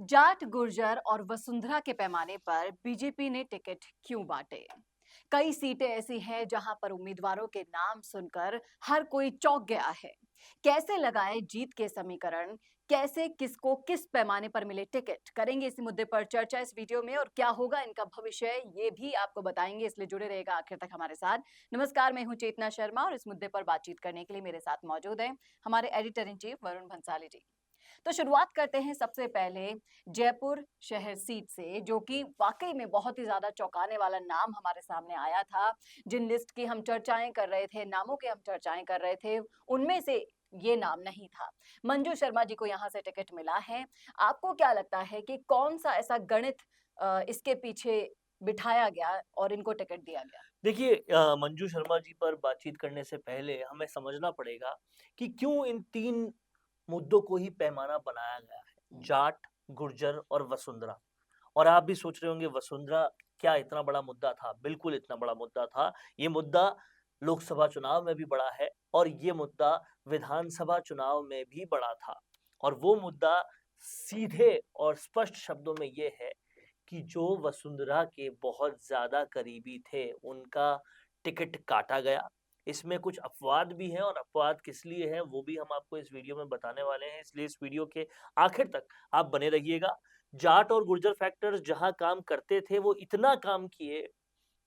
जाट, गुर्जर और वसुंधरा के पैमाने पर बीजेपी ने टिकट क्यों बांटे? कई सीटें ऐसी हैं जहां पर उम्मीदवारों के नाम सुनकर हर कोई चौंक गया है। कैसे लगाए जीत के समीकरण? कैसे किसको किस पैमाने पर मिले टिकट? करेंगे इसी मुद्दे पर चर्चा इस वीडियो में, और क्या होगा इनका भविष्य ये भी आपको बताएंगे, इसलिए जुड़े रहेगा आखिर तक हमारे साथ। नमस्कार, मैं हूं चेतना शर्मा और इस मुद्दे पर बातचीत करने के लिए मेरे साथ मौजूद हैं हमारे editor in chief Varun Bhansali ji. तो शुरुआत करते हैं सबसे पहले जयपुर शहर सीट से, जो कि वाकई में बहुत ही ज्यादा चौंकाने वाला नाम हमारे सामने आया था। जिन लिस्ट की हम चर्चाएं कर रहे थे, नामों की हम चर्चाएं कर रहे थे, उनमें से ये नाम नहीं था। मंजू शर्मा जी को यहाँ से टिकट मिला है। आपको क्या लगता है कि कौन सा ऐसा गणित इसके पीछे बिठाया गया और इनको टिकट दिया गया? देखिए मंजू शर्मा जी पर बातचीत करने से पहले हमें समझना पड़ेगा कि क्यों इन 3 मुद्दों को ही पैमाना बनाया गया है, जाट, गुर्जर और वसुंधरा। और आप भी सोच रहे होंगे वसुंधरा क्या इतना बड़ा मुद्दा था? बिल्कुल इतना बड़ा मुद्दा था। ये मुद्दा लोकसभा चुनाव में भी बड़ा है और ये मुद्दा विधानसभा चुनाव में भी बड़ा था। और वो मुद्दा सीधे और स्पष्ट शब्दों में ये है कि जो वसुंधरा के बहुत ज़्यादा करीबी थे, उनका टिकट काटा गया। इसमें कुछ अपवाद भी हैं और अपवाद किस लिए हैं, वो भी हम आपको इस वीडियो में बताने वाले हैं, इसलिए इस वीडियो के आखिर तक आप बने रहिएगा। जाट और गुर्जर फैक्टर्स जहाँ काम करते थे, वो इतना काम किए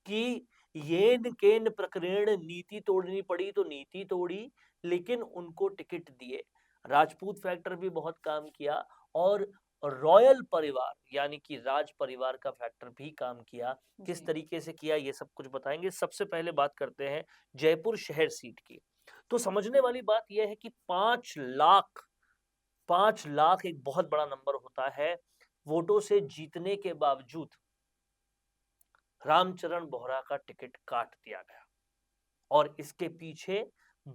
कि येन-केन प्रकरण नीति तोड़नी पड़ी तो नीति तोड़ी, लेकिन उनको टिकट दिए। राजपूत फैक्टर भी बहुत काम किया और रॉयल परिवार यानी कि राज परिवार का फैक्टर भी काम किया। किस जी। तरीके से किया ये सब कुछ बताएँगे। सबसे पहले बात करते हैं जयपुर शहर सीट की। तो समझने वाली बात ये है कि 5 लाख एक बहुत बड़ा नंबर होता है। वोटों से जीतने के बावजूद रामचरण बोहरा का टिकट काट दिया गया। और इसके पीछे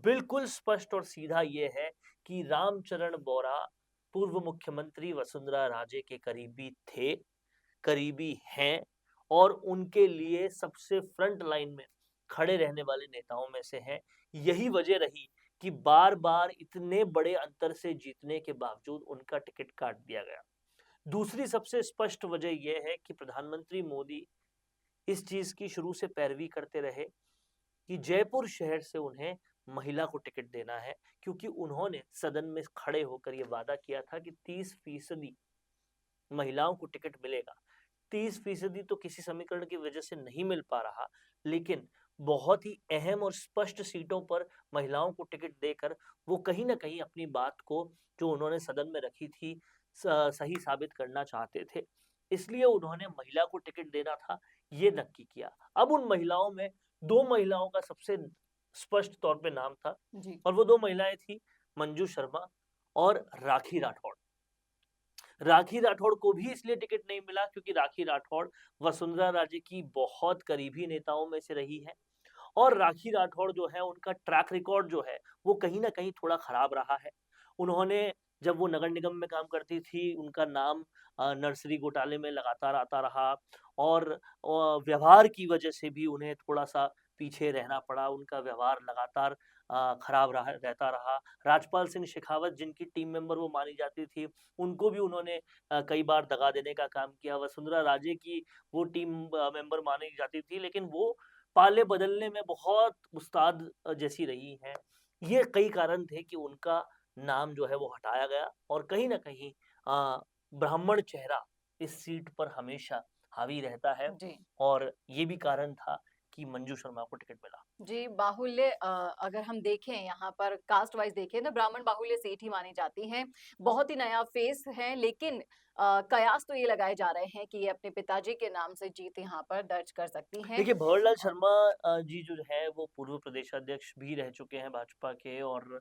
बिल्कुल स्पष्ट और सीधा ये है कि रामचरण बोहरा पूर्व मुख्यमंत्री वसुंधरा राजे के करीबी थे, करीबी हैं और उनके लिए सबसे फ्रंट लाइन में खड़े रहने वाले नेताओं में से हैं। यही वजह रही कि बार-बार इतने बड़े अंतर से जीतने के बावजूद उनका टिकट काट दिया गया। दूसरी सबसे स्पष्ट वजह यह है कि प्रधानमंत्री मोदी इस चीज की शुरू से पैरवी करते रहे कि जयपुर शहर से उन्हें महिला को टिकट देना है, क्योंकि उन्होंने सदन में खड़े होकर यह वादा किया था कि 30% महिलाओं को टिकट मिलेगा। 30% तो किसी समीकरण की वजह से नहीं मिल पा रहा, लेकिन बहुत ही अहम और स्पष्ट सीटों पर महिलाओं को टिकट देकर वो कहीं न कहीं अपनी बात को जो उन्होंने सदन में रखी थी सही साबित करना चाहते थे। इसलिए उन्होंने महिला को टिकट देना था, ये नक्की किया। अब उन महिलाओं में 2 महिलाओं का सबसे स्पष्ट तौर पे नाम था जी। और वो 2 महिलाएँ थी मंजू शर्मा और राखी राठौड़। राखी राठौड़ को भी इसलिए टिकट नहीं मिला क्योंकि राखी राठौड़ वसुंधरा राजे की बहुत करीबी नेताओं में से रही है और राखी राठौड़ जो है उनका ट्रैक रिकॉर्ड जो है वो कहीं न कहीं थोड़ा खराब रहा है। उन्होंने जब वो नगर निगम में काम करती थी उनका नाम नर्सरी घोटाले में लगातार आता रहा और व्यवहार की वजह से भी उन्हें थोड़ा-सा पीछे रहना पड़ा। उनका व्यवहार लगातार खराब रहा रहता रहा। राजपाल सिंह शेखावत जिनकी टीम मेंबर वो मानी जाती थी, उनको भी उन्होंने कई बार दगा देने का काम किया। वसुंधरा राजे की वो टीम मेंबर मानी जाती थी, लेकिन वो पाले बदलने में बहुत उस्ताद जैसी रही हैं। ये कई कारण थे कि उनका नाम जो है वो हटाया गया और कहीं न कहीं ब्राह्मण चेहरा इस सीट पर हमेशा हावी रहता है जी। और ये भी कारण था कि मंजू शर्मा को टिकट मिला। जी, बाहुल्य अगर हम देखें यहाँ पर कास्ट वाइज़ देखें तो ब्राह्मण बाहुल्य सीट ही मानी जाती हैं। बहुत ही नया फेस है, लेकिन कयास तो ये लगाए जा रहे हैं कि ये अपने पिताजी के नाम से जीत यहाँ पर दर्ज कर सकती हैं। देखिए भंवरलाल शर्मा जी जो है वो पूर्व प्रदेशाध्यक्ष भी रह चुके हैं भाजपा के और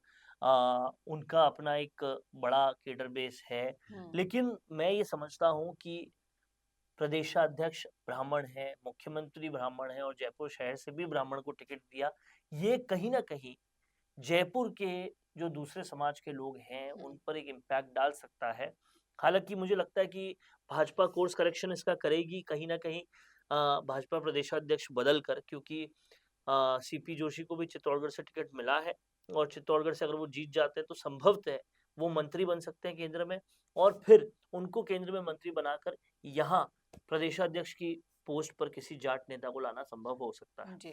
उनका अपना एक बड़ा कैडर बेस है। हुँ। लेकिन मैं ये समझता हूँ कि प्रदेशाध्यक्ष ब्राह्मण हैं, मुख्यमंत्री ब्राह्मण हैं और जयपुर शहर से भी ब्राह्मण को टिकट दिया। ये कहीं न कहीं जयपुर के जो दूसरे समाज के लोग हैं, हुँ। उन पर एक इम्पैक्ट डाल सकता है। हालाँकि मुझे लगता है कि भाजपा कोर्स करेक्शन इसका करेगी कहीं न कहीं भाजपा प्रदेशाध्यक्ष बदल कर क्योंकि सीपी जोशी को भी चित्तौड़गढ़ से टिकट मिला है और चित्तौड़गढ़ से अगर वो जीत जाते हैं तो संभवतः वो मंत्री बन सकते हैं केंद्र में, और फिर उनको केंद्र में मंत्री बनाकर यहाँ प्रदेशाध्यक्ष की पोस्ट पर किसी जाट नेता को लाना संभव हो सकता है। जी।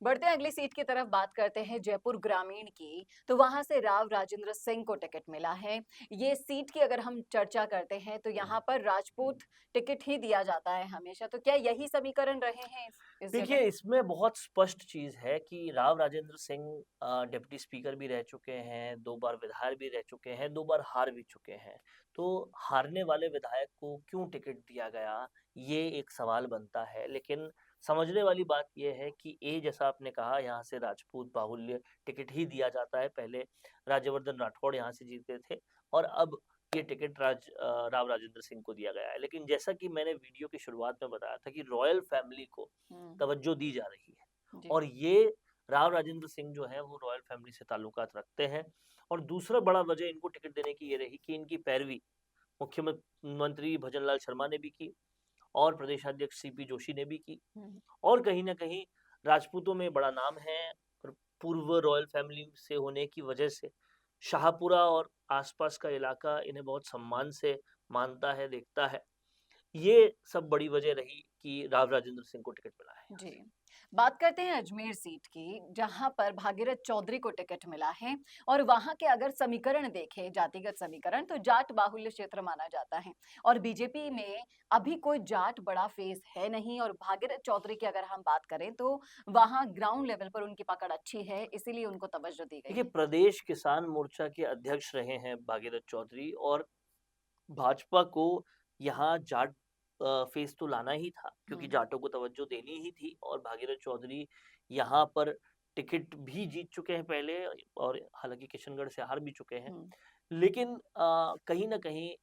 बढ़ते हैं अगली सीट की तरफ, बात करते हैं जयपुर ग्रामीण की। तो वहाँ से राव राजेंद्र सिंह को टिकट मिला है। ये सीट की अगर हम चर्चा करते हैं तो यहाँ पर राजपूत टिकट ही दिया जाता है हमेशा। तो क्या यही समीकरण रहे हैं इस देखिए, जगह? इसमें बहुत स्पष्ट चीज़ है कि राव राजेंद्र सिंह डिप्टी स्पीकर भी रह चुके हैं, 2 बार विधायक भी रह चुके हैं, 2 बार हार भी चुके हैं। तो हारने वाले विधायक को क्यों टिकट दिया गया, ये एक सवाल बनता है। लेकिन समझने वाली बात ये है कि जैसा आपने कहा, यहाँ से राजपूत बाहुल्य टिकट ही दिया जाता है। पहले राज्यवर्धन राठौड़ यहाँ से जीते थे, और अब ये टिकट राव राजेंद्र सिंह को दिया गया है। लेकिन जैसा कि मैंने वीडियो की शुरुआत में बताया था कि रॉयल फैमिली को हुँ, तवज्जो दी जा रही है, जी। और ये राव राजेंद्र सिंह जो हैं वो रॉयल फैमिली से ताल्लुकात रखते हैं। और दूसरा बड़ा वजह इनको टिकट देने की ये रही कि इनकी पैरवी मुख्यमंत्री भजनलाल शर्मा ने भी की, और प्रदेशाध्यक्ष सीपी जोशी ने भी की, हुँ, और कहीं न कहीं राजपूतों में बड़ा नाम है, और पूर्व रॉयल फैमिली से होने की वजह से शाहपुरा और आसपास का इलाका इन्हें बहुत सम्मान से मानता है, देखता है। ये सब बड़ी वजह रही कि राव राजेंद्र सिंह को टिकट मिला है। जी। बात करते हैं अजमेर सीट की, जहाँ पर भागीरथ चौधरी को टिकट मिला है। और वहाँ के अगर समीकरण देखें, जातिगत समीकरण, तो जाट बाहुल्य क्षेत्र माना जाता है। और बीजेपी में अभी कोई जाट बड़ा फेस है नहीं। और भागीरथ चौधरी की अगर हम बात करें तो वहाँ ग्राउंड लेवल पर उनकी पकड़ अच्छी है, इसीलिए उनको तवज्जो दी गई देखिए, है। प्रदेश किसान मोर्चा के अध्यक्ष रहे हैं भागीरथ चौधरी, और भाजपा को यहाँ जाट फेस तो लाना ही था, क्योंकि हुँ, जाटों को तवज्जो देनी ही थी, और भागीरथ चौधरी यहाँ पर टिकट भी जीत चुके हैं पहले, और हालांकि किशनगढ़ से हार भी चुके हैं। हुँ, लेकिन कहीं न कहीं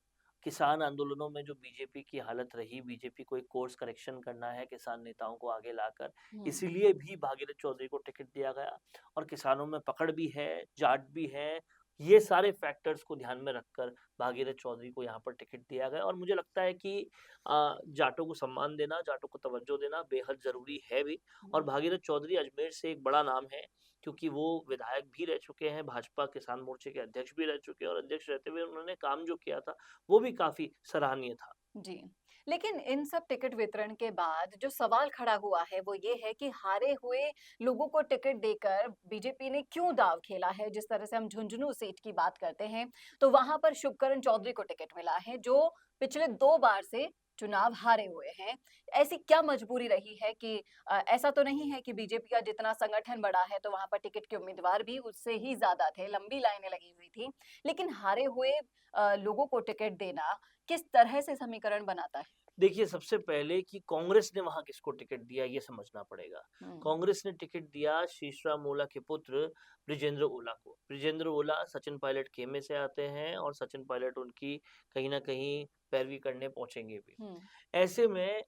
किसान आंदोलनों में जो बीजेपी की हालत रही, बीजेपी को एक कोर्स करेक्शन करना है किसान नेताओं को आगे लाकर, हुँ, इसीलिए भी भागीरथ चौधरी को टिकट दिया गया। और किसानों में पकड़ भी है, जाट भी है, ये सारे फैक्टर्स को ध्यान में रखकर भागीरथ चौधरी को यहाँ पर टिकट दिया गया। और मुझे लगता है कि जाटों को सम्मान देना, जाटों को तवज्जो देना बेहद ज़रूरी है भी। और हुँ। भागीरथ चौधरी अजमेर से एक बड़ा नाम है, क्योंकि वो विधायक भी रह चुके हैं, भाजपा किसान मोर्चे के अध्यक्ष भी रह चुके हैं, और अध्यक्ष रहते हुए उन्होंने काम जो किया था, वो भी काफ़ी सराहनीय था। जी। लेकिन इन सब टिकट वितरण के बाद जो सवाल खड़ा हुआ है वो ये है कि हारे हुए लोगों को टिकट देकर बीजेपी ने क्यों दाँव खेला है? जिस तरह से हम झुंझुनू सीट की बात करते हैं, तो वहाँ पर शुभकरण चौधरी को टिकट मिला है, जो पिछले 2 बार से चुनाव हारे हुए हैं। ऐसी क्या मजबूरी रही है कि ऐसा तो नहीं है कि बीजेपी का जितना संगठन बड़ा है तो वहाँ पर टिकट के उम्मीदवार भी उससे ही ज़्यादा थे, लंबी लाइनें लगी हुई थी। लेकिन हारे हुए लोगों को टिकट देना किस तरह से समीकरण बनाता है? देखिए, सबसे पहले कि कांग्रेस ने वहाँ किसको टिकट दिया, ये समझना पड़ेगा। हुँ, कांग्रेस ने टिकट दिया शीशराम ओला के पुत्र बृजेंद्र ओला को। बृजेंद्र ओला सचिन पायलट खेमे से आते हैं, और सचिन पायलट उनकी कहीं न कहीं पैरवी करने पहुँचेंगे भी। हुँ, ऐसे में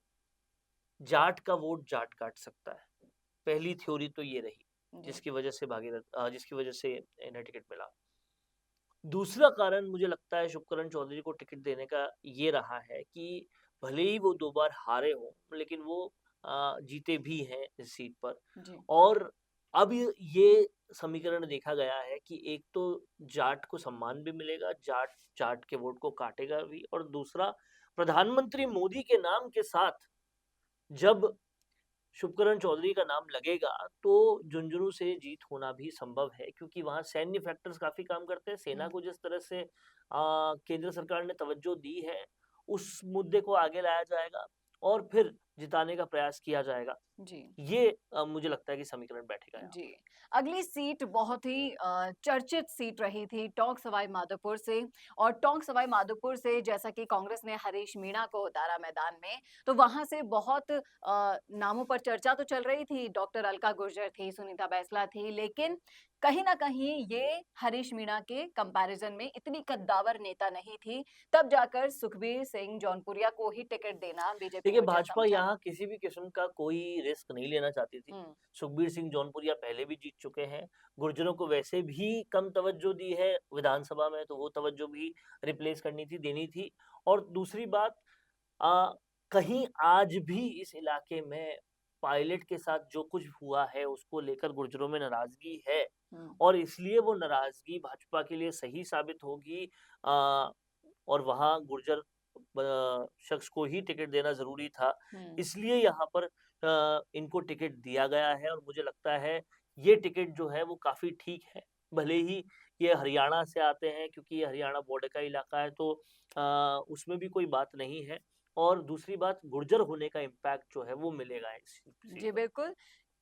जाट का वोट जाट काट सकता है। पहली थ्योरी तो ये रही, जी। जिसकी वजह से इन्हें टिकट मिला। दूसरा कारण मुझे लगता है शुभकरण चौधरी को टिकट देने का ये रहा है कि भले ही वो 2 बार हारे हों, लेकिन वो जीते भी हैं इस सीट पर। जी, और अब ये समीकरण देखा गया है कि एक तो जाट को सम्मान भी मिलेगा, जाट जाट के वोट को काटेगा भी, और दूसरा, प्रधानमंत्री मोदी के नाम के साथ जब शुभकरण चौधरी का नाम लगेगा, तो झुंझुनू से जीत होना भी संभव है, क्योंकि वहाँ सैन्य फैक्टर्स काफ़ी काम करते हैं। सेना हुँ, को जिस तरह से केंद्र सरकार ने तवज्जो दी है, उस मुद्दे को आगे लाया जाएगा, और फिर जिताने का प्रयास किया जाएगा। जी। ये मुझे लगता है कि समीकरण बैठेगा यहाँ जी। पर। अगली सीट बहुत ही चर्चित सीट रही थी टोंक सवाई माधोपुर से। और टोंक सवाई माधोपुर से जैसा कि कांग्रेस ने हरीश मीणा को उतारा मैदान में, तो वहाँ से बहुत नामों पर चर्चा तो चल रही थी। डॉक्टर अलका गुर्जर थी, सुनीता बैंसला थी, लेकिन कहीं न कहीं ये हरीश मीणा के कंपैरिज़न में इतनी कद्दावर नेता नहीं थी। तब जाकर सुखबीर सिंह जौनपुरिया को ही टिकट देना बीजेपी ने देखिए, उचित भाजपा समझा। यहाँ किसी भी किस्म का कोई रिस्क नहीं लेना चाहती थी। हुँ, सुखबीर सिंह जौनपुरिया पहले भी जीत चुके हैं। गुर्जरों को वैसे भी कम तवज्जो दी है विधानसभा में, तो वो तवज्जो भी रिप्लेस करनी थी, देनी थी। और दूसरी बात, अ, कहीं आज भी इस इलाके में पायलट के साथ जो कुछ हुआ है, उसको लेकर गुर्जरों में नाराज़गी है। और इसलिए वो नाराजगी भाजपा के लिए सही साबित होगी। और वहां गुर्जर शख्स को ही टिकट देना जरूरी था, इसलिए यहाँ पर इनको टिकट दिया गया है। और मुझे लगता है ये टिकट जो है वो काफी ठीक है, भले ही ये हरियाणा से आते हैं, क्योंकि ये हरियाणा बॉर्डर का इलाका है, तो उसमें भी कोई बात नहीं है। और दूसरी बात, गुर्जर होने का इम्पैक्ट जो है वो मिलेगा इस सीट जी पर। बिल्कुल।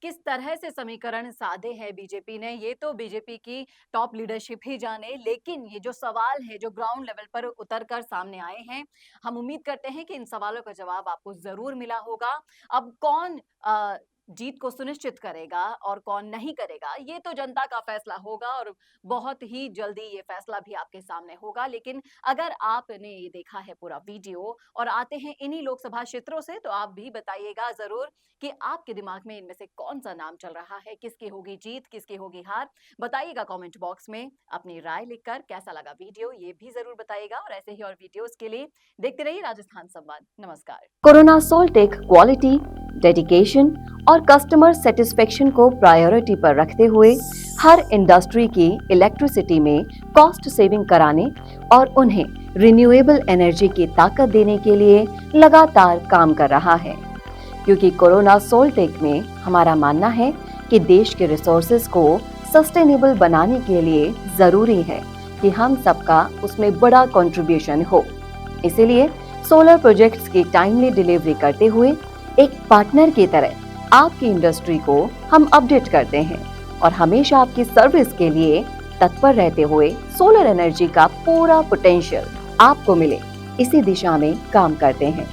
किस तरह से समीकरण साधे हैं बीजेपी ने, ये तो बीजेपी की टॉप लीडरशिप ही जाने, लेकिन ये जो सवाल है जो ग्राउंड लेवल पर उतर कर सामने आए हैं, हम उम्मीद करते हैं कि इन सवालों का जवाब आपको ज़रूर मिला होगा। अब कौन जीत को सुनिश्चित करेगा और कौन नहीं करेगा, ये तो जनता का फैसला होगा और बहुत ही जल्दी ये फैसला भी आपके सामने होगा। लेकिन अगर आपने ये देखा है पूरा वीडियो और आते हैं इन्हीं लोकसभा क्षेत्रों से, तो आप भी बताइएगा ज़रूर कि आपके दिमाग में इनमें से कौन-सा नाम चल रहा है, किसकी होगी जीत, किसकी होगी हार? बताइएगा कमेंट बॉक्स में अपनी राय लिखकर। कैसा लगा वीडियो ये भी ज़रूर बताइएगा और ऐसे ही और वीडियोज़ के लिए देखते रहिए राजस्थान संवाद। नमस्कार। कोरोना सोल्टेक क्वालिटी, डेडिकेशन और कस्टमर सेटिस्फेक्शन को प्रायोरिटी पर रखते हुए हर इंडस्ट्री की इलेक्ट्रिसिटी में कॉस्ट सेविंग कराने और उन्हें रिन्यूएबल एनर्जी की ताकत देने के लिए लगातार काम कर रहा है। क्योंकि कोरोना सोल्टेक में हमारा मानना है कि देश के रिसोर्सेज को सस्टेनेबल बनाने के लिए जरूरी है कि हम सबका उसमें बड़ा कंट्रीब्यूशन हो। इसीलिए सोलर प्रोजेक्ट्स की टाइमली डिलीवरी करते हुए एक पार्टनर की तरह आपकी इंडस्ट्री को हम अपडेट करते हैं और हमेशा आपकी सर्विस के लिए तत्पर रहते हुए सोलर एनर्जी का पूरा पोटेंशियल आपको मिले, इसी दिशा में काम करते हैं।